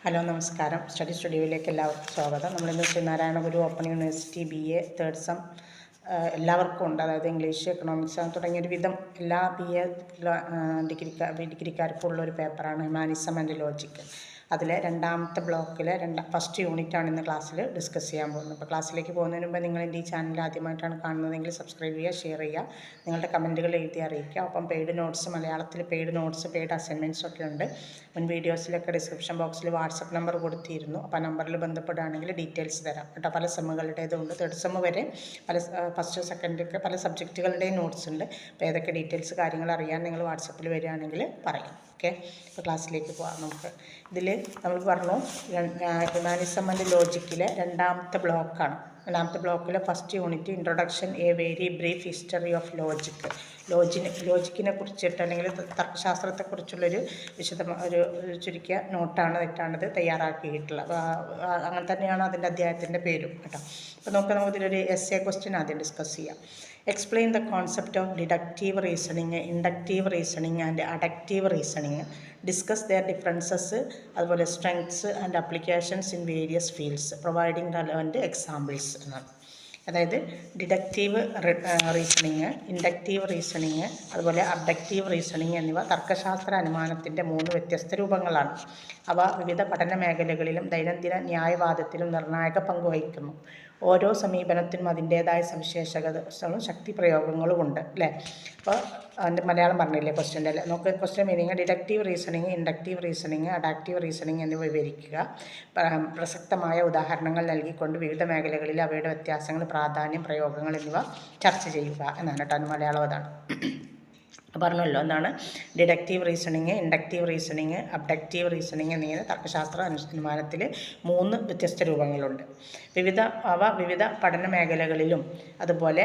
Hello നമസ്കാരം. Study സ്റ്റുഡിയോയിലേക്ക് എല്ലാവർക്കും സ്വാഗതം. നമ്മളിന്ന് Sreenarayana Guru open university BA third sem എല്ലാവർക്കും ഉണ്ട്. അതായത് ഇംഗ്ലീഷ്, എക്കണോമിക്സ് തുടങ്ങിയൊരു വിധം എല്ലാ BA ഡിഗ്രിക്കാർക്കും ഉള്ളൊരു പേപ്പറാണ് ഹ്യൂമാനിസം ആൻഡ് ലോജിക്ക്. അതിലെ രണ്ടാമത്തെ ബ്ലോക്കിലെ ഫസ്റ്റ് യൂണിറ്റാണ് ഇന്ന് ക്ലാസ്സിൽ ഡിസ്കസ് ചെയ്യാൻ പോകുന്നത്. അപ്പോൾ ക്ലാസ്സിലേക്ക് പോകുന്നതിന് മുമ്പ് നിങ്ങൾ എൻ്റെ ഈ ചാനൽ ആദ്യമായിട്ടാണ് കാണുന്നതെങ്കിൽ സബ്സ്ക്രൈബ് ചെയ്യുക, ഷെയർ ചെയ്യുക, നിങ്ങളുടെ കമൻറ്റുകൾ എഴുതി അറിയിക്കുക. ഒപ്പം പെയ്ഡ് നോട്ട്സ്, മലയാളത്തിൽ പെയ്ഡ് നോട്ട്സ്, പെയ്ഡ് അസൈൻമെൻറ്റ്സ് ഒക്കെ ഉണ്ട്. മുൻ വീഡിയോസിലൊക്കെ ഡിസ്ക്രിപ്ഷൻ ബോക്സിൽ വാട്സപ്പ് നമ്പർ കൊടുത്തിരുന്നു. അപ്പോൾ ആ നമ്പറിൽ ബന്ധപ്പെടുകയാണെങ്കിൽ ഡീറ്റെയിൽസ് തരാം കേട്ടോ. പല സെമ്മുകളുടേതുണ്ട്, തേർഡ് സെമ്മ് വരെ പല ഫസ്റ്റ് സെക്കൻഡൊക്കെ പല സബ്ജക്റ്റുകളുടെയും നോട്ട്സ് ഉണ്ട്. അപ്പോൾ ഏതൊക്കെ ഡീറ്റെയിൽസ് കാര്യങ്ങൾ അറിയാൻ നിങ്ങൾ വാട്സപ്പിൽ വരികയാണെങ്കിൽ പറയാം. ഓക്കെ, ഇപ്പോൾ ക്ലാസ്സിലേക്ക് പോകാം. നമുക്ക് ഇതിൽ നമ്മൾ പറഞ്ഞു ഹ്യൂമാനിസം ആൻഡ് ലോജിക്കിലെ രണ്ടാമത്തെ ബ്ലോക്കാണ്. രണ്ടാമത്തെ ബ്ലോക്കിലെ first unit introduction a very brief history of logic. ലോജിക്കിനെ കുറിച്ചിട്ട് അല്ലെങ്കിൽ തർക്കശാസ്ത്രത്തെക്കുറിച്ചുള്ളൊരു ഒരു ചുരുക്കിയ നോട്ടാണിത് തയ്യാറാക്കിയിട്ടുള്ളത്. അങ്ങനെ തന്നെയാണ് അതിൻ്റെ അധ്യായത്തിൻ്റെ പേരും കേട്ടോ. അപ്പോൾ നമുക്കിതിലൊരു എസ്സേ ക്വസ്റ്റ്യൻ ആദ്യം ഡിസ്കസ് ചെയ്യാം. Explain the concept of deductive reasoning, inductive reasoning and abductive reasoning. Discuss their differences, അതുപോലെ strengths and applications in various fields, providing relevant examples എന്നാണ്. അതായത് ഡിഡക്റ്റീവ് റീസണിങ്, ഇൻഡക്റ്റീവ് റീസണിങ്, അതുപോലെ അബ്ഡക്റ്റീവ് റീസണിങ് എന്നിവ തർക്കശാസ്ത്ര അനുമാനത്തിൻ്റെ 3 വ്യത്യസ്ത രൂപങ്ങളാണ്. അവ വിവിധ പഠന മേഖലകളിലും ദൈനംദിന ന്യായവാദത്തിലും നിർണായക പങ്ക് വഹിക്കുന്നു. ഓരോ സമീപനത്തിനും അതിൻ്റേതായ സവിശേഷതകളും ശക്തിപ്രയോഗങ്ങളും ഉണ്ട് അല്ലേ. അപ്പോൾ അതിൻ്റെ മലയാളം പറഞ്ഞില്ലേ ക്വസ്റ്റ്യൻ്റെ അല്ലേ. നമുക്ക് question meaning deductive reasoning, inductive reasoning, abductive reasoning എന്നിവ വിവരിക്കുക. പ്രസക്തമായ ഉദാഹരണങ്ങൾ നൽകിക്കൊണ്ട് വിവിധ മേഖലകളിൽ അവയുടെ വ്യത്യാസങ്ങൾ, പ്രാധാന്യം, പ്രയോഗങ്ങൾ എന്നിവ ചർച്ച ചെയ്യുക എന്നാണ് കേട്ടോ. അതിന് മലയാളം അതാണ്. പറഞ്ഞല്ലോ എന്താണ് deductive reasoning, inductive reasoning, abductive reasoning എന്നിങ്ങനെ തർക്കശാസ്ത്ര അനുമാനത്തിൽ 3 വ്യത്യസ്ത രൂപങ്ങളുണ്ട്. വിവിധ പഠന മേഖലകളിലും അതുപോലെ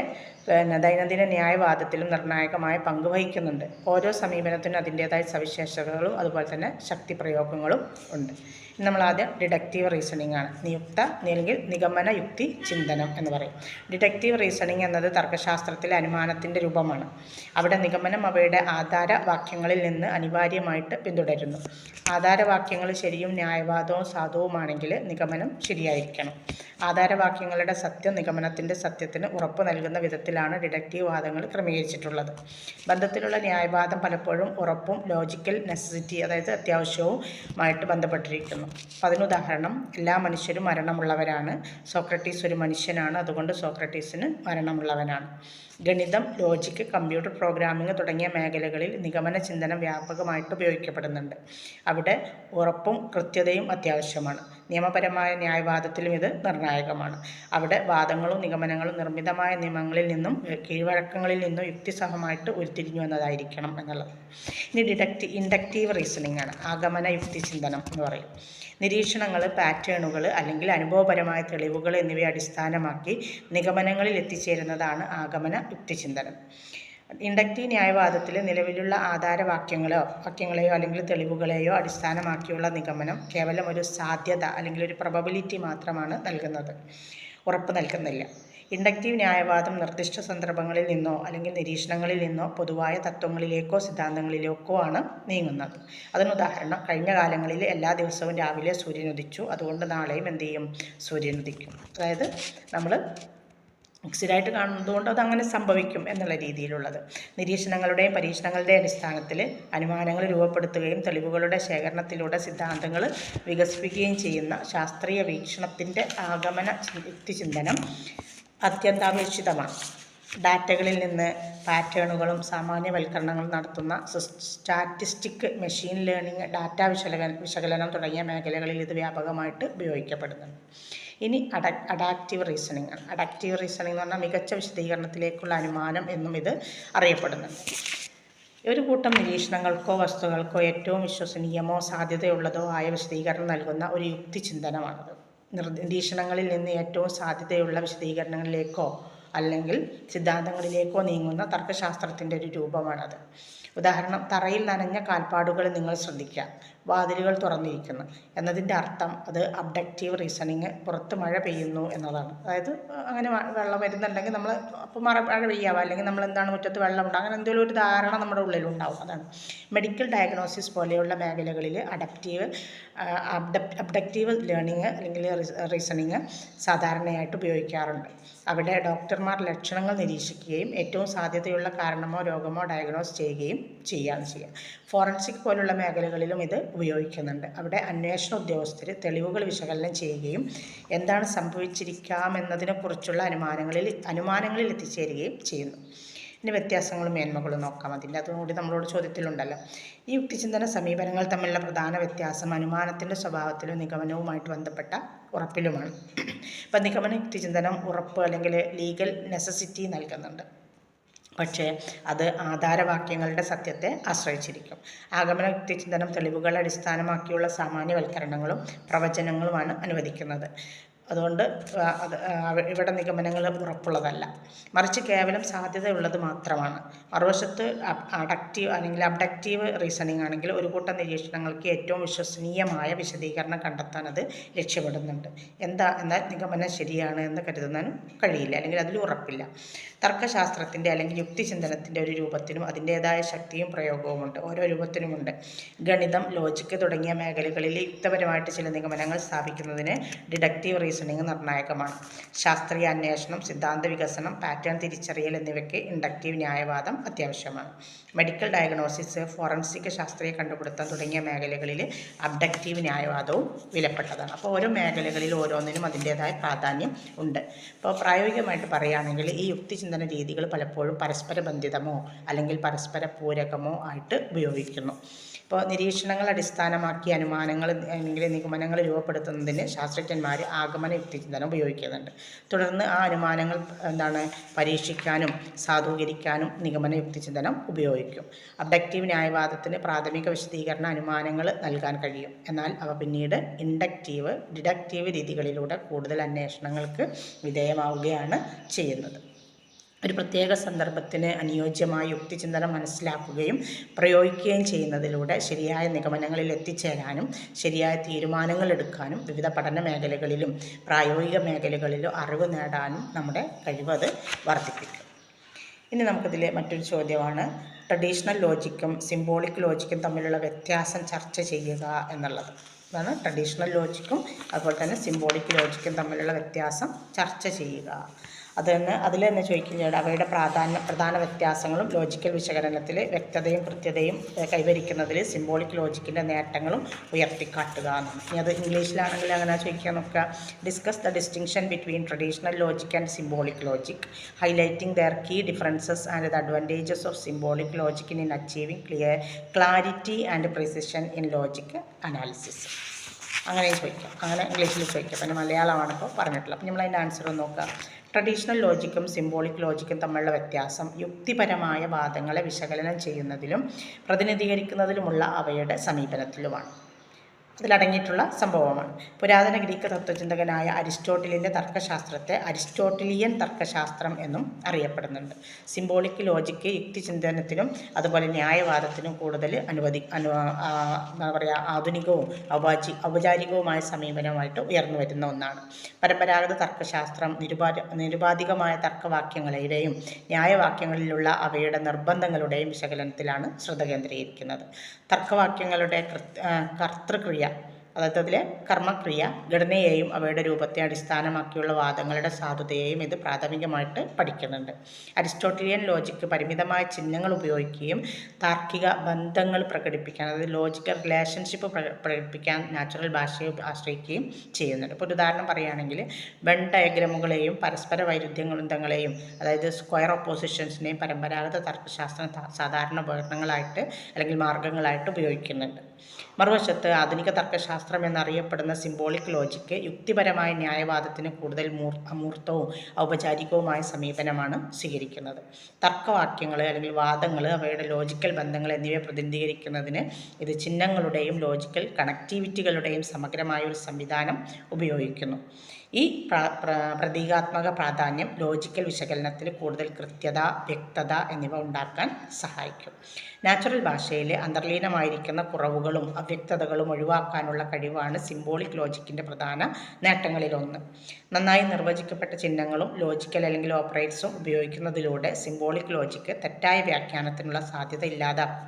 ദൈനംദിന ന്യായവാദത്തിലും നിർണായകമായ പങ്ക് വഹിക്കുന്നുണ്ട്. ഓരോ സമീപനത്തിനും അതിൻ്റേതായ സവിശേഷതകളും അതുപോലെ തന്നെ ശക്തിപ്രയോഗങ്ങളും ഉണ്ട്. നമ്മൾ ആദ്യം ഡിഡക്റ്റീവ് റീസണിങ് ആണ്. നിയുക്ത അല്ലെങ്കിൽ നിഗമന യുക്തി ചിന്തനം എന്ന് പറയും. ഡിഡക്റ്റീവ് റീസണിങ് എന്നത് തർക്കശാസ്ത്രത്തിലെ അനുമാനത്തിൻ്റെ രൂപമാണ്. അവിടെ നിഗമനം അവയുടെ ആധാരവാക്യങ്ങളിൽ നിന്ന് അനിവാര്യമായിട്ട് പിന്തുടരുന്നു. ആധാരവാക്യങ്ങൾ ശരിയും ന്യായവാദവും സാധുവുമാണെങ്കിൽ നിഗമനം ശരിയായിരിക്കണം. ആധാരവാക്യങ്ങളുടെ സത്യം നിഗമനത്തിൻ്റെ സത്യത്തിന് ഉറപ്പ് നൽകുന്ന വിധത്തിലാണ് ഡിഡക്റ്റീവ് വാദങ്ങൾ ക്രമീകരിച്ചിട്ടുള്ളത്. ബന്ധത്തിലുള്ള ന്യായവാദം പലപ്പോഴും ഉറപ്പും ലോജിക്കൽ നെസസിറ്റി, അതായത് അത്യാവശ്യവുമായിട്ട് ബന്ധപ്പെട്ടിരിക്കുന്നു. അപ്പം അതിനുദാഹരണം, എല്ലാ മനുഷ്യരും മരണമുള്ളവരാണ്. സോക്രട്ടീസ് ഒരു മനുഷ്യനാണ്, അതുകൊണ്ട് സോക്രട്ടീസിന് മരണമുള്ളവനാണ്. ഗണിതം, ലോജിക്ക്, കമ്പ്യൂട്ടർ പ്രോഗ്രാമിംഗ് തുടങ്ങിയ മേഖലകളിൽ നിഗമന ചിന്തനം വ്യാപകമായിട്ട് ഉപയോഗിക്കപ്പെടുന്നുണ്ട്. അവിടെ ഉറപ്പും കൃത്യതയും അത്യാവശ്യമാണ്. നിയമപരമായ ന്യായവാദത്തിലും ഇത് നിർണായകമാണ്. അവിടെ വാദങ്ങളും നിഗമനങ്ങളും നിർമ്മിതമായ നിയമങ്ങളിൽ നിന്നും കീഴ്വഴക്കങ്ങളിൽ നിന്നും യുക്തിസഹമായിട്ട് ഉരുത്തിരിഞ്ഞു എന്നതായിരിക്കണം എന്നുള്ളത്. ഇനി ഇൻഡക്റ്റീവ് റീസണിംഗ് ആണ്. ആഗമന യുക്തിചിന്തനം എന്ന് പറയും. നിരീക്ഷണങ്ങൾ, പാറ്റേണുകൾ അല്ലെങ്കിൽ അനുഭവപരമായ തെളിവുകൾ എന്നിവയെ അടിസ്ഥാനമാക്കി നിഗമനങ്ങളിൽ എത്തിച്ചേരുന്നതാണ് ആഗമന യുക്തിചിന്തനം. ഇൻഡക്റ്റീവ് ന്യായവാദത്തിൽ നിലവിലുള്ള ആധാരവാക്യങ്ങളെയോ അല്ലെങ്കിൽ തെളിവുകളെയോ അടിസ്ഥാനമാക്കിയുള്ള നിഗമനം കേവലം ഒരു സാധ്യത അല്ലെങ്കിൽ ഒരു പ്രോബബിലിറ്റി മാത്രമാണ് നൽകുന്നത്, ഉറപ്പ് നൽകുന്നില്ല. ഇൻഡക്റ്റീവ് ന്യായവാദം നിർദ്ദിഷ്ട സന്ദർഭങ്ങളിൽ നിന്നോ അല്ലെങ്കിൽ നിരീക്ഷണങ്ങളിൽ നിന്നോ പൊതുവായ തത്വങ്ങളിലേക്കോ സിദ്ധാന്തങ്ങളിലേക്കോ ആണ് നീങ്ങുന്നത്. അതിനുദാഹരണം, കഴിഞ്ഞ കാലങ്ങളിൽ എല്ലാ ദിവസവും രാവിലെ സൂര്യൻ ഉദിച്ചു, അതുകൊണ്ട് നാളെയും എന്ത് ചെയ്യും, സൂര്യൻ ഉദിക്കും. അതായത് നമ്മൾ മിക്സിഡായിട്ട് കാണുന്നതുകൊണ്ട് അതങ്ങനെ സംഭവിക്കും എന്നുള്ള രീതിയിലുള്ളത്. നിരീക്ഷണങ്ങളുടെയും പരീക്ഷണങ്ങളുടെയും അടിസ്ഥാനത്തിൽ അനുമാനങ്ങൾ രൂപപ്പെടുത്തുകയും തെളിവുകളുടെ ശേഖരണത്തിലൂടെ സിദ്ധാന്തങ്ങൾ വികസിപ്പിക്കുകയും ചെയ്യുന്ന ശാസ്ത്രീയ വീക്ഷണത്തിൻ്റെ ആഗമന യുക്തിചിന്തനം അത്യന്താപേക്ഷിതമാണ്. ഡാറ്റകളിൽ നിന്ന് പാറ്റേണുകളും സാമാന്യവൽക്കരണങ്ങളും നടത്തുന്ന സ്റ്റാറ്റിസ്റ്റിക്, മെഷീൻ ലേണിംഗ്, ഡാറ്റ വിശകലനം തുടങ്ങിയ മേഖലകളിൽ ഇത് വ്യാപകമായിട്ട് ഉപയോഗിക്കപ്പെടുന്നുണ്ട്. ഇനി അഡാക്റ്റീവ് റീസണിംഗ് ആണ്. അഡാക്റ്റീവ് റീസണിംഗ് എന്ന് പറഞ്ഞാൽ മികച്ച വിശദീകരണത്തിലേക്കുള്ള അനുമാനം എന്നും ഇത് അറിയപ്പെടുന്നുണ്ട്. ഒരു കൂട്ടം നിരീക്ഷണങ്ങൾക്കോ വസ്തുക്കൾക്കോ ഏറ്റവും വിശ്വസനീയമോ സാധ്യതയുള്ളതോ ആയ വിശദീകരണം നൽകുന്ന ഒരു യുക്തിചിന്തനമാണത്. നിരീക്ഷണങ്ങളിൽ നിന്ന് ഏറ്റവും സാധ്യതയുള്ള വിശദീകരണങ്ങളിലേക്കോ അല്ലെങ്കിൽ സിദ്ധാന്തങ്ങളിലേക്കോ നീങ്ങുന്ന തർക്കശാസ്ത്രത്തിൻ്റെ ഒരു രൂപമാണത്. ഉദാഹരണം, തറയിൽ നനഞ്ഞ കാൽപ്പാടുകൾ നിങ്ങൾ ശ്രദ്ധിക്കുക. വാതിലുകൾ തുറന്നിരിക്കുന്നു എന്നതിൻ്റെ അർത്ഥം അത് അബ്ഡക്റ്റീവ് റീസണിങ്, പുറത്ത് മഴ പെയ്യുന്നു എന്നതാണ്. അതായത് അങ്ങനെ വെള്ളം വരുന്നുണ്ടെങ്കിൽ നമ്മൾ അപ്പോൾ മഴ പെയ്യാവാം, അല്ലെങ്കിൽ നമ്മൾ എന്താണ് മുറ്റത്ത് വെള്ളമുണ്ട്, അങ്ങനെ എന്തെങ്കിലും ഒരു ധാരണ നമ്മുടെ ഉള്ളിലുണ്ടാവും. അതാണ് മെഡിക്കൽ ഡയഗ്നോസിസ് പോലെയുള്ള മേഖലകളിൽ അബ്ഡക്റ്റീവ് ലേണിംഗ് അല്ലെങ്കിൽ റീസണിങ് സാധാരണയായിട്ട് ഉപയോഗിക്കാറുണ്ട്. അവിടെ ഡോക്ടർമാർ ലക്ഷണങ്ങൾ നിരീക്ഷിക്കുകയും ഏറ്റവും സാധ്യതയുള്ള കാരണമോ രോഗമോ ഡയഗ്നോസ് ചെയ്യുകയും ചെയ്യുക. ഫോറൻസിക് പോലുള്ള മേഖലകളിലും ഇത് ഉപയോഗിക്കുന്നുണ്ട്. അവിടെ അന്വേഷണ ഉദ്യോഗസ്ഥർ തെളിവുകൾ വിശകലനം ചെയ്യുകയും എന്താണ് സംഭവിച്ചിരിക്കാമെന്നതിനെക്കുറിച്ചുള്ള അനുമാനങ്ങളിൽ എത്തിച്ചേരുകയും ചെയ്യുന്നു. ഇനി വ്യത്യാസങ്ങളും മേന്മകളും നോക്കാം. അതുകൂടി നമ്മളോട് ചോദ്യത്തിലുണ്ടല്ലോ. ഈ യുക്തിചിന്തന സമീപനങ്ങൾ തമ്മിലുള്ള പ്രധാന വ്യത്യാസം അനുമാനത്തിൻ്റെ സ്വഭാവത്തിലും നിഗമനവുമായിട്ട് ബന്ധപ്പെട്ട ഉറപ്പിലുമാണ്. ഇപ്പം നിഗമന യുക്തിചിന്തനം ഉറപ്പ് അല്ലെങ്കിൽ ലീഗൽ നെസസിറ്റി നൽകുന്നുണ്ട്, പക്ഷേ അത് ആധാരവാക്യങ്ങളുടെ സത്യത്തെ ആശ്രയിച്ചിരിക്കും. ആഗമന യുക്തിചിന്തനം തെളിവുകളെ അടിസ്ഥാനമാക്കിയുള്ള സാമാന്യവൽക്കരണങ്ങളും പ്രവചനങ്ങളുമാണ് അനുവദിക്കുന്നത്. അതുകൊണ്ട് ഇവിടെ നിഗമനങ്ങൾ ഉറപ്പുള്ളതല്ല, മറിച്ച് കേവലം സാധ്യതയുള്ളത് മാത്രമാണ്. മറുവശത്ത് അബ്ഡക്റ്റീവ് റീസണിങ് ആണെങ്കിൽ ഒരു കൂട്ടം നിരീക്ഷണങ്ങൾക്ക് ഏറ്റവും വിശ്വസനീയമായ വിശദീകരണം കണ്ടെത്താൻ അത് ലക്ഷ്യമിടുന്നുണ്ട്. എന്നാൽ നിഗമനം ശരിയാണ് എന്ന് കരുതുന്നതിനും കഴിയില്ല, അല്ലെങ്കിൽ അതിൽ ഉറപ്പില്ല. തർക്കശാസ്ത്രത്തിൻ്റെ അല്ലെങ്കിൽ യുക്തിചിന്തനത്തിൻ്റെ ഒരു രൂപത്തിനും അതിൻ്റേതായ ശക്തിയും പ്രയോഗവുമുണ്ട്. ഓരോ രൂപത്തിനുമുണ്ട്. ഗണിതം, ലോജിക്ക് തുടങ്ങിയ മേഖലകളിൽ യുക്തപരമായിട്ട് ചില നിഗമനങ്ങൾ സ്ഥാപിക്കുന്നതിന് ഡിഡക്റ്റീവ് റീസണിങ് നിർണായകമാണ്. ശാസ്ത്രീയ അന്വേഷണം, സിദ്ധാന്ത വികസനം, പാറ്റേൺ തിരിച്ചറിയൽ എന്നിവയ്ക്ക് ഇൻഡക്റ്റീവ് ന്യായവാദം അത്യാവശ്യമാണ്. മെഡിക്കൽ ഡയഗ്നോസിസ്, ഫോറൻസിക് ശാസ്ത്രീയ കണ്ടുപിടുത്തം തുടങ്ങിയ മേഖലകളിൽ അബ്ഡക്റ്റീവ് ന്യായവാദവും വിലപ്പെട്ടതാണ്. അപ്പോൾ ഓരോ മേഖലകളിൽ ഓരോന്നിനും അതിൻ്റേതായ പ്രാധാന്യം ഉണ്ട്. ഇപ്പോൾ പ്രായോഗികമായിട്ട് പറയുകയാണെങ്കിൽ ഈ യുക്തിചിന്തന രീതികൾ പലപ്പോഴും പരസ്പര ബന്ധിതമോ അല്ലെങ്കിൽ പരസ്പര പൂരകമോ ആയിട്ട് ഉപയോഗിക്കുന്നു. ഇപ്പോൾ നിരീക്ഷണങ്ങൾ അടിസ്ഥാനമാക്കി അനുമാനങ്ങൾ അല്ലെങ്കിൽ നിഗമനങ്ങൾ രൂപപ്പെടുത്തുന്നതിന് ശാസ്ത്രജ്ഞന്മാർ ആഗമന യുക്തിചിന്തനം ഉപയോഗിക്കുന്നുണ്ട്. തുടർന്ന് ആ അനുമാനങ്ങൾ പരീക്ഷിക്കാനും സാധൂകരിക്കാനും നിഗമന യുക്തിചിന്തനം ഉപയോഗിക്കും. അബ്ഡക്റ്റീവ് ന്യായവാദത്തിന് പ്രാഥമിക വിശദീകരണ അനുമാനങ്ങൾ നൽകാൻ കഴിയും, എന്നാൽ അവ പിന്നീട് ഇൻഡക്റ്റീവ്, ഡിഡക്റ്റീവ് രീതികളിലൂടെ കൂടുതൽ അന്വേഷണങ്ങൾക്ക് വിധേയമാവുകയാണ് ചെയ്യുന്നത്. ഒരു പ്രത്യേക സന്ദർഭത്തിന് അനുയോജ്യമായ യുക്തിചിന്തനം മനസ്സിലാക്കുകയും പ്രയോഗിക്കുകയും ചെയ്യുന്നതിലൂടെ ശരിയായ നിഗമനങ്ങളിൽ എത്തിച്ചേരാനും ശരിയായ തീരുമാനങ്ങൾ എടുക്കാനും വിവിധ പഠന മേഖലകളിലും പ്രായോഗിക മേഖലകളിലും അറിവ് നേടാനും നമ്മുടെ കഴിവ് അത് വർദ്ധിപ്പിക്കും. ഇനി നമുക്കിതിൽ മറ്റൊരു ചോദ്യമാണ് ട്രഡീഷണൽ ലോജിക്കും സിംബോളിക് ലോജിക്കും തമ്മിലുള്ള വ്യത്യാസം ചർച്ച ചെയ്യുക എന്നുള്ളത്. അതാണ് ട്രഡീഷണൽ ലോജിക്കും അതുപോലെ തന്നെ സിംബോളിക് ലോജിക്കും തമ്മിലുള്ള വ്യത്യാസം ചർച്ച ചെയ്യുക. അതിൽ തന്നെ ചോദിക്കുന്നത് അവയുടെ പ്രധാന വ്യത്യാസങ്ങളും ലോജിക്കൽ വിശകലനത്തിൽ വ്യക്തതയും കൃത്യതയും കൈവരിക്കുന്നതിൽ സിംബോളിക് ലോജിക്കിൻ്റെ നേട്ടങ്ങളും ഉയർത്തിക്കാട്ടുക എന്നാണ്. ഇനി അത് ഇംഗ്ലീഷിലാണെങ്കിൽ അങ്ങനെ ചോദിക്കാൻ നോക്കുക. Discuss the distinction between traditional logic and symbolic logic, highlighting their key differences and the advantages of symbolic logic in achieving clarity and precision in logic analysis. അങ്ങനെ ചോദിക്കാം, അങ്ങനെ ഇംഗ്ലീഷിൽ ചോദിക്കാം. പിന്നെ മലയാളമാണ് ഇപ്പോൾ പറഞ്ഞിട്ടുള്ളത്. അപ്പോൾ നമ്മൾ അതിൻ്റെ ആൻസർ നോക്കാം. ട്രഡീഷണൽ ലോജിക്കും സിംബോളിക് ലോജിക്കും തമ്മിലുള്ള വ്യത്യാസം യുക്തിപരമായ വാദങ്ങളെ വിശകലനം ചെയ്യുന്നതിലും പ്രതിനിധീകരിക്കുന്നതിലുമുള്ള അവയുടെ സമീപനത്തിലുമാണ്. അതിലടങ്ങിയിട്ടുള്ള സംഭവമാണ്. പുരാതന ഗ്രീക്ക് തത്വചിന്തകനായ അരിസ്റ്റോട്ടിലിൻ്റെ തർക്കശാസ്ത്രത്തെ അരിസ്റ്റോട്ടിലിയൻ തർക്കശാസ്ത്രം എന്നും അറിയപ്പെടുന്നുണ്ട്. സിംബോളിക് ലോജിക്ക് യുക്തിചിന്തനത്തിനും അതുപോലെ ന്യായവാദത്തിനും കൂടുതൽ ആധുനികവും ഔപചാരികവുമായ സമീപനമായിട്ട് ഉയർന്നു വരുന്ന ഒന്നാണ്. പരമ്പരാഗത തർക്കശാസ്ത്രം നിരുപാധികമായ തർക്കവാക്യങ്ങളുടെയും ന്യായവാക്യങ്ങളിലുള്ള അവയുടെ നിർബന്ധങ്ങളുടെയും വിശകലനത്തിലാണ് ശ്രദ്ധ കേന്ദ്രീകരിക്കുന്നത്. തർക്കവാക്യങ്ങളുടെ കർത്തൃക്രിയ, അതായത് അതിലെ കർമ്മക്രിയ, ഘടനയെയും അവയുടെ രൂപത്തെ അടിസ്ഥാനമാക്കിയുള്ള വാദങ്ങളുടെ സാധുതയെയും ഇത് പ്രാഥമികമായിട്ട് പഠിക്കുന്നുണ്ട്. അരിസ്റ്റോട്ടിലിയൻ ലോജിക്ക് പരിമിതമായ ചിഹ്നങ്ങൾ ഉപയോഗിക്കുകയും താർക്കിക ബന്ധങ്ങൾ പ്രകടിപ്പിക്കാൻ, അതായത് ലോജിക്കൽ റിലേഷൻഷിപ്പ് പ്രകടിപ്പിക്കാൻ നാച്ചുറൽ ഭാഷയെ ആശ്രയിക്കുകയും ചെയ്യുന്നുണ്ട്. ഇപ്പോൾ ഒരു ഉദാഹരണം പറയുകയാണെങ്കിൽ വെൻ ഡയഗ്രമുകളെയും പരസ്പര വൈരുദ്ധ്യങ്ങളെയും, അതായത് സ്ക്വയർ ഓപ്പോസിഷൻസിനെയും പരമ്പരാഗത തർക്കശാസ്ത്രം സാധാരണ ഉപകരണങ്ങളായിട്ട് അല്ലെങ്കിൽ മാർഗങ്ങളായിട്ട് ഉപയോഗിക്കുന്നുണ്ട്. മറുവശത്ത് ആധുനിക തർക്കശാസ്ത്രം എന്നറിയപ്പെടുന്ന സിംബോളിക് ലോജിക്ക് യുക്തിപരമായ ന്യായവാദത്തിന് കൂടുതൽ അമൂർത്തവും ഔപചാരികവുമായ സമീപനമാണ് സ്വീകരിക്കുന്നത്. തർക്കവാക്യങ്ങൾ അല്ലെങ്കിൽ വാദങ്ങൾ, അവയുടെ ലോജിക്കൽ ബന്ധങ്ങൾ എന്നിവയെ പ്രതിനിധീകരിക്കുന്നതിന് ഇത് ചിഹ്നങ്ങളുടെയും ലോജിക്കൽ കണക്റ്റിവിറ്റികളുടെയും സമഗ്രമായ ഒരു സംവിധാനം ഉപയോഗിക്കുന്നു. ഈ പ്രതീകാത്മക പ്രാധാന്യം ലോജിക്കൽ വിശകലനത്തിൽ കൂടുതൽ കൃത്യത, വ്യക്തത എന്നിവ ഉണ്ടാക്കാൻ സഹായിക്കും. നാച്ചുറൽ ഭാഷയിലെ അന്തർലീനമായിരിക്കുന്ന കുറവുകളും വളവുകളും അവ്യക്തതകളും ഒഴിവാക്കാനുള്ള കഴിവാണ് സിംബോളിക് ലോജിക്കിൻ്റെ പ്രധാന നേട്ടങ്ങളിലൊന്ന്. നന്നായി നിർവചിക്കപ്പെട്ട ചിഹ്നങ്ങളും ലോജിക്കൽ അല്ലെങ്കിൽ ഓപ്പറേറ്റർസും ഉപയോഗിക്കുന്നതിലൂടെ സിംബോളിക് ലോജിക്ക് തെറ്റായ വ്യാഖ്യാനത്തിനുള്ള സാധ്യത ഇല്ലാതാക്കും.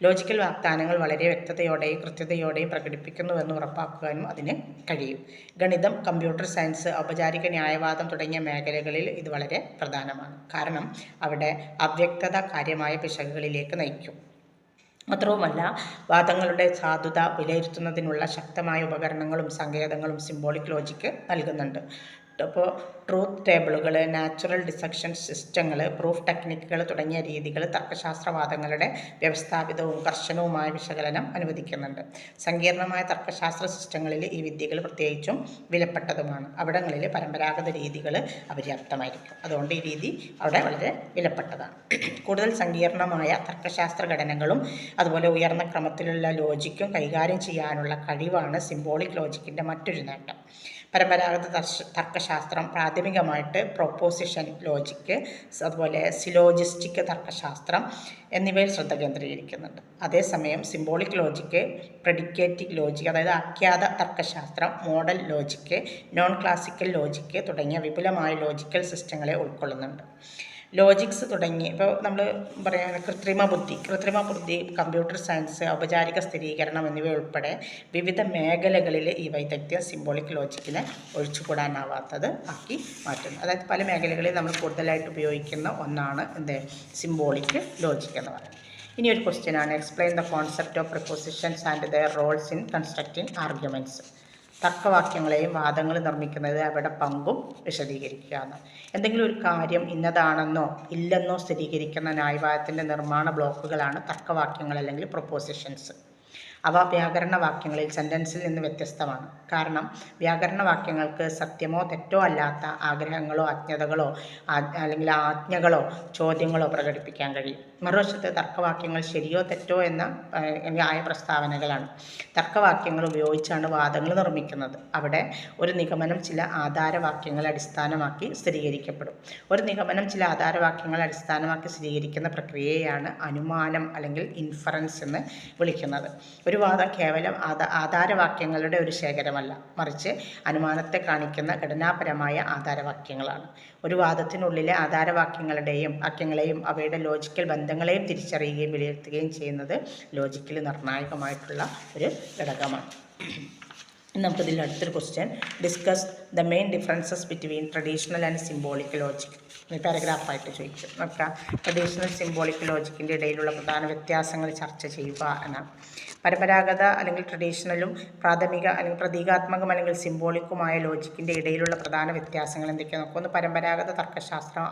ലോജിക്കൽ വാഗ്ദാനങ്ങൾ വളരെ വ്യക്തതയോടെയും കൃത്യതയോടെയും പ്രകടിപ്പിക്കുന്നുവെന്ന് ഉറപ്പാക്കാനും അതിന് കഴിയും. ഗണിതം, കമ്പ്യൂട്ടർ സയൻസ്, ഔപചാരിക ന്യായവാദം തുടങ്ങിയ മേഖലകളിൽ ഇത് വളരെ പ്രധാനമാണ്. കാരണം അവിടെ അവ്യക്തത കാര്യമായ പിശകുകളിലേക്ക് നയിക്കും. മാത്രവുമല്ല, വാദങ്ങളുടെ സാധുത വിലയിരുത്തുന്നതിനുള്ള ശക്തമായ ഉപകരണങ്ങളും സങ്കേതങ്ങളും സിംബോളിക് ലോജിക്ക് നൽകുന്നുണ്ട്. അപ്പോൾ ട്രൂത്ത് ടേബിളുകൾ, നാച്ചുറൽ ഡിസക്ഷൻ സിസ്റ്റങ്ങൾ, പ്രൂഫ് ടെക്നിക്കുകൾ തുടങ്ങിയ രീതികൾ തർക്കശാസ്ത്രവാദങ്ങളുടെ വ്യവസ്ഥാപിതവും കർശനവുമായ വിശകലനം അനുവദിക്കുന്നുണ്ട്. സങ്കീർണമായ തർക്കശാസ്ത്ര സിസ്റ്റങ്ങളിൽ ഈ വിദ്യകൾ പ്രത്യേകിച്ചും വിലപ്പെട്ടതുമാണ്. അവിടങ്ങളിൽ പരമ്പരാഗത രീതികൾ അപര്യാപ്തമായിരിക്കും. അതുകൊണ്ട് ഈ രീതി അവിടെ വളരെ വിലപ്പെട്ടതാണ്. കൂടുതൽ സങ്കീർണമായ തർക്കശാസ്ത്ര ഘടനകളും അതുപോലെ ഉയർന്ന ക്രമത്തിലുള്ള ലോജിക്കും കൈകാര്യം ചെയ്യാനുള്ള കഴിവാണ് സിംബോളിക് ലോജിക്കിൻ്റെ മറ്റൊരു നേട്ടം. പരമ്പരാഗത തർക്കശാസ്ത്രം പ്രാഥമികമായിട്ട് പ്രൊപ്പോസിഷൻ ലോജിക്ക്, അതുപോലെ സിലോജിസ്റ്റിക് തർക്കശാസ്ത്രം എന്നിവയിൽ ശ്രദ്ധ കേന്ദ്രീകരിക്കുന്നുണ്ട്. അതേസമയം സിംബോളിക് ലോജിക്ക് പ്രെഡിക്കേറ്റീവ് ലോജിക്ക്, അതായത് അഖ്യാത തർക്കശാസ്ത്രം, modal logic, non classical logic തുടങ്ങിയ വിപുലമായ ലോജിക്കൽ സിസ്റ്റങ്ങളെ ഉൾക്കൊള്ളുന്നുണ്ട്. ലോജിക്സ് തുടങ്ങി ഇപ്പോൾ നമ്മൾ പറയുന്ന കൃത്രിമ ബുദ്ധി, കമ്പ്യൂട്ടർ സയൻസ്, ഔപചാരിക സ്ഥിരീകരണം എന്നിവയുൾപ്പെടെ വിവിധ മേഖലകളിൽ ഈ വൈദഗ്ധ്യം സിംബോളിക് ലോജിക്കിനെ ഒഴിച്ചുകൂടാനാവാത്തത് ആക്കി മാറ്റുന്നു. അതായത് പല മേഖലകളിൽ നമ്മൾ കൂടുതലായിട്ട് ഉപയോഗിക്കുന്ന ഒന്നാണ് സിംബോളിക് ലോജിക് എന്ന് പറയുന്നത്. ഇനി ഒരു ക്വസ്റ്റ്യനാണ്, explain the concept of prepositions and their roles in constructing arguments. തർക്കവാക്യങ്ങളെയും വാദങ്ങൾ നിർമ്മിക്കുന്നത് അവരുടെ പങ്കും വിശദീകരിക്കുക എന്ന്. എന്തെങ്കിലും ഒരു കാര്യം ഇന്നതാണെന്നോ ഇല്ലെന്നോ സ്ഥിരീകരിക്കുന്ന ന്യായവാദത്തിൻ്റെ നിർമ്മാണ ബ്ലോക്കുകളാണ് തർക്കവാക്യങ്ങൾ അല്ലെങ്കിൽ പ്രൊപ്പോസിഷൻസ്. അവ വ്യാകരണ വാക്യങ്ങളിൽ സെൻറ്റൻസിൽ നിന്ന് വ്യത്യസ്തമാണ്. കാരണം വ്യാകരണ വാക്യങ്ങൾക്ക് സത്യമോ തെറ്റോ അല്ലാത്ത ആഗ്രഹങ്ങളോ അജ്ഞതകളോ അല്ലെങ്കിൽ ആജ്ഞകളോ ചോദ്യങ്ങളോ പ്രകടിപ്പിക്കാൻ കഴിയും. മറുവശത്ത് തർക്കവാക്യങ്ങൾ ശരിയോ തെറ്റോ എന്ന ന്യായ പ്രസ്താവനകളാണ്. തർക്കവാക്യങ്ങൾ ഉപയോഗിച്ചാണ് വാദങ്ങൾ നിർമ്മിക്കുന്നത്. അവിടെ ഒരു നിഗമനം ചില ആധാരവാക്യങ്ങളെ അടിസ്ഥാനമാക്കി സ്ഥിരീകരിക്കപ്പെടും. ഒരു നിഗമനം ചില ആധാരവാക്യങ്ങളെ അടിസ്ഥാനമാക്കി സ്ഥിരീകരിക്കുന്ന പ്രക്രിയയാണ് അനുമാനം അല്ലെങ്കിൽ ഇൻഫറൻസ് എന്ന് വിളിക്കുന്നത്. ഒരു വാദം കേവലം ആധാരവാക്യങ്ങളുടെ ഒരു ശേഖരമല്ല, മറിച്ച് അനുമാനത്തെ കാണിക്കുന്ന ഘടനാപരമായ ആധാരവാക്യങ്ങളാണ്. ഒരു വാദത്തിനുള്ളിലെ ആധാരവാക്യങ്ങളെയും അവയുടെ ലോജിക്കൽ ബന്ധങ്ങളെയും തിരിച്ചറിയുകയും വിലയിരുത്തുകയും ചെയ്യുന്നത് ലോജിക്കിൽ നിർണായകമായിട്ടുള്ള ഒരു ഘടകമാണ്. നമുക്കിതിൽ അടുത്തൊരു question, discuss the main differences between traditional and symbolic logic. പാരഗ്രാഫായിട്ട് ചോദിക്കും. നോക്കാം, ട്രഡീഷണൽ സിംബോളിക് ലോജിക്കിൻ്റെ ഇടയിലുള്ള പ്രധാന വ്യത്യാസങ്ങൾ ചർച്ച ചെയ്യുക എന്നാണ്. പരമ്പരാഗത അല്ലെങ്കിൽ ട്രഡീഷണലും പ്രാഥമിക അല്ലെങ്കിൽ പ്രതീകാത്മകം അല്ലെങ്കിൽ സിംബോളിക്കുമായ ലോജിക്കിൻ്റെ ഇടയിലുള്ള പ്രധാന വ്യത്യാസങ്ങൾ എന്തൊക്കെയാണ് നോക്കുക. ഒന്ന്, പരമ്പരാഗത തർക്കശാസ്ത്രം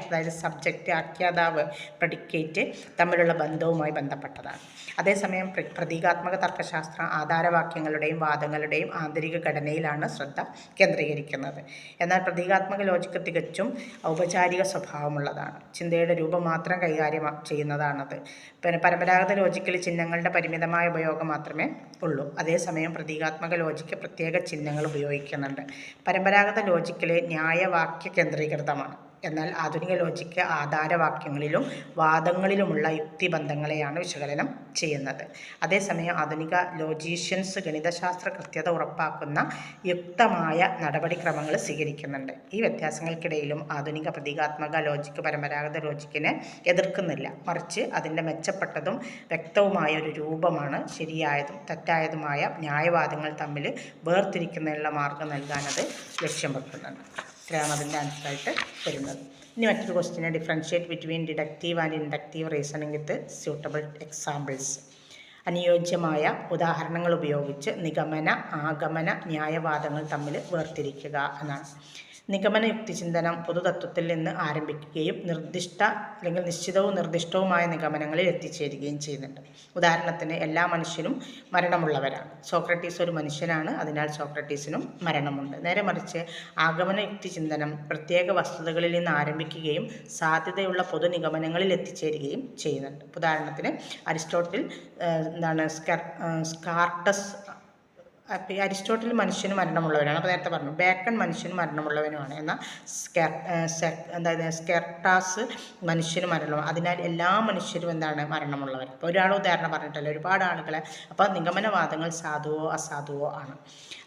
അതായത് സബ്ജക്റ്റ്, ആഖ്യാതാവ്, പ്രെഡിക്കേറ്റ് തമ്മിലുള്ള ബന്ധവുമായി ബന്ധപ്പെട്ടതാണ്. അതേസമയം പ്രതീകാത്മക തർക്കശാസ്ത്രം ആധാരവാക്യങ്ങളുടെയും വാദങ്ങളുടെയും ആന്തരിക ഘടനയിലാണ് ശ്രദ്ധ കേന്ദ്രീകരിക്കുന്നത്. എന്നാൽ പ്രതീകാത്മക ലോജിക്ക് തികച്ചും ഔപചാരിക സ്വഭാവമുള്ളതാണ്. ചിന്തയുടെ രൂപം മാത്രം കൈകാര്യം ചെയ്യുന്നതാണത്. പിന്നെ പരമ്പരാഗത ലോജിക്കിൽ ചിഹ്നങ്ങളുടെ പരിമിതമായ ഉപയോഗം മാത്രമേ ഉള്ളൂ. അതേസമയം പ്രതീകാത്മക ലോജിക്ക് പ്രത്യേക ചിഹ്നങ്ങൾ ഉപയോഗിക്കുന്നുണ്ട്. പരമ്പരാഗത ലോജിക്കിൽ ന്യായവാക്യ കേന്ദ്രീകൃതമാണ്. എന്നാൽ ആധുനിക ലോജിക്ക് ആധാരവാക്യങ്ങളിലും വാദങ്ങളിലുമുള്ള യുക്തിബന്ധങ്ങളെയാണ് വിശകലനം ചെയ്യുന്നത്. അതേസമയം ആധുനിക ലോജീഷ്യൻസ് ഗണിതശാസ്ത്ര കൃത്യത ഉറപ്പാക്കുന്ന യുക്തമായ നടപടിക്രമങ്ങൾ സ്വീകരിക്കുന്നുണ്ട്. ഈ വ്യത്യാസങ്ങൾക്കിടയിലും ആധുനിക പ്രതീകാത്മക ലോജിക്ക് പരമ്പരാഗത ലോജിക്കിനെ എതിർക്കുന്നില്ല, മറിച്ച് അതിൻ്റെ മെച്ചപ്പെട്ടതും വ്യക്തവുമായ ഒരു രൂപമാണ് ശരിയായതും തെറ്റായതുമായ ന്യായവാദങ്ങൾ തമ്മിൽ വേർതിരിക്കുന്നതിനുള്ള മാർഗം നൽകാനത് ലക്ഷ്യം വെക്കുന്നുണ്ട്. ഇത്രയാണ് അതിൻ്റെ ആൻസറായിട്ട് വരുന്നത്. ഇനി മറ്റൊരു question, differentiate between deductive and inductive reasoning with suitable examples. അനുയോജ്യമായ ഉദാഹരണങ്ങൾ ഉപയോഗിച്ച് നിഗമന ആഗമന ന്യായവാദങ്ങൾ തമ്മിൽ വേർതിരിക്കുക എന്നാണ്. നിഗമന യുക്തിചിന്തനം പൊതുതത്വത്തിൽ നിന്ന് ആരംഭിക്കുകയും നിശ്ചിതവും നിർദ്ദിഷ്ടവുമായ നിഗമനങ്ങളിൽ എത്തിച്ചേരുകയും ചെയ്യുന്നുണ്ട്. ഉദാഹരണത്തിന്, എല്ലാ മനുഷ്യരും മരണമുള്ളവരാണ്. സോക്രട്ടീസ് ഒരു മനുഷ്യനാണ്, അതിനാൽ സോക്രട്ടീസിനും മരണമുണ്ട്. നേരെ മറിച്ച് ആഗമന യുക്തിചിന്തനം പ്രത്യേക വസ്തുതകളിൽ നിന്ന് ആരംഭിക്കുകയും സാധ്യതയുള്ള പൊതു നിഗമനങ്ങളിൽ എത്തിച്ചേരുകയും ചെയ്യുന്നുണ്ട്. ഉദാഹരണത്തിന്, അരിസ്റ്റോട്ടിൽ അപ്പോൾ ഈ അരിസ്റ്റോട്ടിൽ മനുഷ്യന് മരണമുള്ളവനാണ്. അപ്പോൾ നേരത്തെ പറഞ്ഞു ബേക്കൺ മനുഷ്യന് മരണമുള്ളവനുമാണ്. എന്നാൽ സ്കെർട്ടാസ് മനുഷ്യന് മരണമുള്ള. അതിനാൽ എല്ലാ മനുഷ്യരും എന്താണ് മരണമുള്ളവർ. ഇപ്പോൾ ഒരാൾ ഉദാഹരണം പറഞ്ഞിട്ടല്ല, ഒരുപാട് ആളുകളെ. അപ്പോൾ നിഗമനവാദങ്ങൾ സാധുവോ അസാധുവോ ആണ്.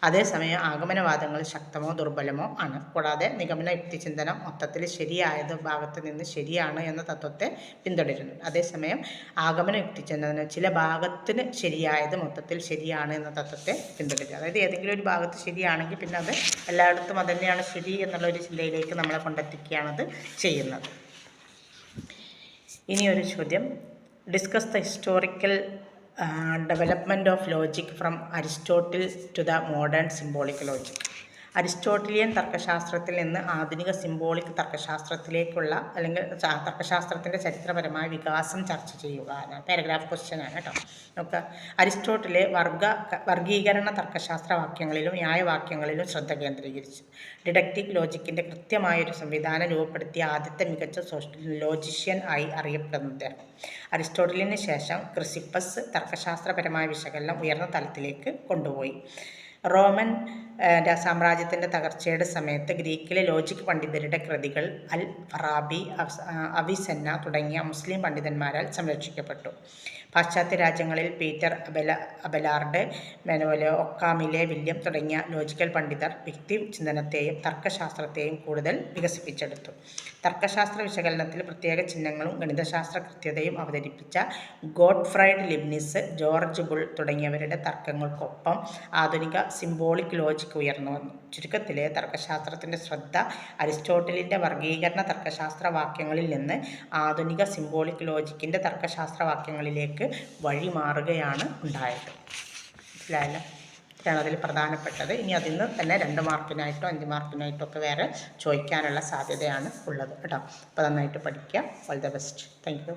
അതേസമയം ആഗമനവാദങ്ങൾ ശക്തമോ ദുർബലമോ ആണ്. കൂടാതെ നിഗമന യുക്തിചിന്തനം മൊത്തത്തിൽ ശരിയായത് ഭാഗത്ത് നിന്ന് ശരിയാണ് എന്ന തത്വത്തെ പിന്തുടരുന്നു. അതേസമയം ആഗമന യുക്തിചിന്തനം ചില ഭാഗത്തിന് ശരിയായത് മൊത്തത്തിൽ ശരിയാണ് എന്ന തത്വത്തെ പിന്തുടരുന്നു. അതായത് ഏതെങ്കിലും ഒരു ഭാഗത്ത് ശരിയാണെങ്കിൽ പിന്നെ അത് എല്ലായിടത്തും അത് തന്നെയാണ് ശരി എന്നുള്ളൊരു ചിന്തയിലേക്ക് നമ്മളെ കൊണ്ടെത്തിക്കുകയാണത് ചെയ്യുന്നത്. ഇനിയൊരു ചോദ്യം, discuss the historical development of logic from Aristotle to the modern symbolic logic. Aristotelian തർക്കശാസ്ത്രത്തിൽ നിന്ന് ആധുനിക സിംബോളിക് തർക്കശാസ്ത്രത്തിലേക്കുള്ള അല്ലെങ്കിൽ തർക്കശാസ്ത്രത്തിൻ്റെ ചരിത്രപരമായ വികാസം ചർച്ച ചെയ്യുക. പാരഗ്രാഫ് ക്വസ്റ്റ്യനാണ് കേട്ടോ. നമുക്ക് അരിസ്റ്റോട്ടിലെ വർഗീകരണ തർക്കശാസ്ത്ര വാക്യങ്ങളിലും ന്യായവാക്യങ്ങളിലും ശ്രദ്ധ കേന്ദ്രീകരിച്ചു. ഡിഡക്റ്റിക് ലോജിക്കിൻ്റെ കൃത്യമായൊരു സംവിധാനം രൂപപ്പെടുത്തിയ ആദ്യത്തെ മികച്ച ലോജിഷ്യൻ ആയി അറിയപ്പെടുന്നത്. അരിസ്റ്റോട്ടിലിന് ശേഷം ക്രിസിപ്പസ് തർക്കശാസ്ത്രപരമായ വിശകലനം ഉയർന്ന തലത്തിലേക്ക് കൊണ്ടുപോയി. റോമൻ സാമ്രാജ്യത്തിൻ്റെ തകർച്ചയുടെ സമയത്ത് ഗ്രീക്കിലെ ലോജിക് പണ്ഡിതരുടെ കൃതികൾ അൽ ഫറാബി, അവിസെന്ന തുടങ്ങിയ മുസ്ലിം പണ്ഡിതന്മാരാൽ സംരക്ഷിക്കപ്പെട്ടു. പാശ്ചാത്യ രാജ്യങ്ങളിൽ പീറ്റർ അബെലാർഡ്, മെനോലെ ഒക്കാമിലെ വില്യം തുടങ്ങിയ ലോജിക്കൽ പണ്ഡിതർ വ്യക്തി ചിന്തനത്തെയും തർക്കശാസ്ത്രത്തെയും കൂടുതൽ വികസിപ്പിച്ചെടുത്തു. തർക്കശാസ്ത്ര വിശകലനത്തിൽ പ്രത്യേക ചിഹ്നങ്ങളും ഗണിതശാസ്ത്ര കൃത്യതയും അവതരിപ്പിച്ച ഗോട്ട്ഫ്രൈഡ് ലിബ്നിസ്, ജോർജ് ബുൾ തുടങ്ങിയവരുടെ തർക്കങ്ങൾക്കൊപ്പം ആധുനിക സിംബോളിക് ലോജിക് ഉയർന്നു വന്നു. ചുരുക്കത്തിലെ തർക്കശാസ്ത്രത്തിൻ്റെ ശ്രദ്ധ അരിസ്റ്റോട്ടിലിൻ്റെ വർഗീകരണ തർക്കശാസ്ത്ര വാക്യങ്ങളിൽ നിന്ന് ആധുനിക സിംബോളിക് ലോജിക്കിൻ്റെ തർക്കശാസ്ത്ര വാക്യങ്ങളിലേക്ക് വഴിമാറുകയാണ് ഉണ്ടായത്. മനസ്സിലായല്ലോ? ഇതാണ് അതിൽ പ്രധാനപ്പെട്ടത്. ഇനി അതിൽ നിന്ന് തന്നെ 2 മാർക്കിനായിട്ടോ 5 മാർക്കിനായിട്ടോ ഒക്കെ വേറെ ചോദിക്കാനുള്ള സാധ്യതയാണ് ഉള്ളത് കേട്ടോ. അപ്പോൾ നന്നായിട്ട് പഠിക്കുക. All the best. Thank you.